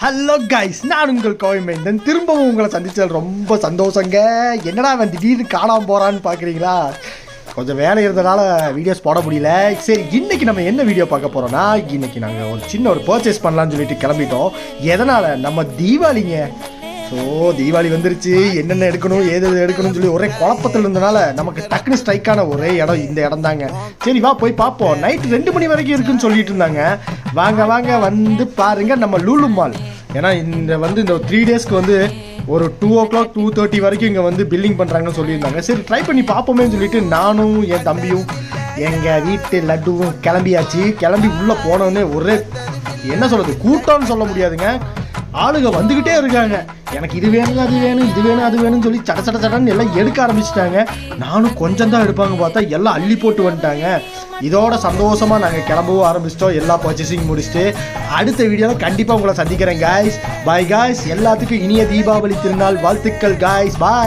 Hello guys, நான் உங்கள் கோயமேந்தன் திரும்பவும் உங்களை சந்திச்சது ரொம்ப சந்தோஷங்க. என்னடா அவன் திடீர்னு காணாமல் போகிறான்னு பார்க்குறீங்களா? கொஞ்சம் வேலை இருந்தனால வீடியோஸ் போட முடியல. சரி, இன்றைக்கி நம்ம என்ன வீடியோ பார்க்க போகிறோன்னா, இன்றைக்கி நாங்கள் ஒரு சின்ன பர்ச்சேஸ் பண்ணலான்னு சொல்லிட்டு கிளம்பிட்டோம். எதனால்? நம்ம தீபாவளிங்க. ஸோ தீபாவளி வந்துருச்சு, என்னென்ன எடுக்கணும் ஏது எடுக்கணும்னு சொல்லி ஒரே குழப்பத்தில் இருந்தனால நமக்கு டக்குனு ஸ்ட்ரைக்கான ஒரே இடம் இந்த இடம் தாங்க. சரி வா போய் பார்ப்போம். நைட்டு 2 மணி வரைக்கும் இருக்குன்னு சொல்லிட்டு இருந்தாங்க. வாங்க வாங்க வந்து பாருங்க நம்ம லூலு மால். ஏன்னா இந்த 3 டேஸ்க்கு ஒரு 2 o'clock 2:30 வரைக்கும் இங்கே பில்லிங் பண்ணுறாங்கன்னு சொல்லியிருந்தாங்க. சரி ட்ரை பண்ணி பார்ப்போமேன்னு சொல்லிட்டு நானும் என் தம்பியும் எங்கள் வீட்டு லட்டுவும் கிளம்பியாச்சு. கிளம்பி உள்ளே போனோடனே ஒரே என்ன சொல்கிறது, கூட்டம்னு சொல்ல முடியாதுங்க, ஆளுங்க வந்துக்கிட்டே இருக்காங்க. எனக்கு இது வேணும் அது வேணும் இது வேணும் அது வேணும்னு சொல்லி சடன்னு எல்லாம் எடுக்க ஆரம்பிச்சிட்டாங்க. நானும் கொஞ்சம் தான் எடுப்பாங்க பார்த்தா எல்லாம் அள்ளி போட்டு வந்துட்டாங்க. இதோட சந்தோஷமாக நாங்கள் கிளம்பவும் ஆரம்பிச்சிட்டோம். எல்லா பர்ச்சேசிங் முடிச்சுட்டு அடுத்த வீடியோவில் கண்டிப்பாக உங்களை சந்திக்கிறேன் காய்ஸ். Bye guys. எல்லாத்துக்கும் இனிய தீபாவளி திருநாள் வாழ்த்துக்கள் காய்ஸ். பாய்.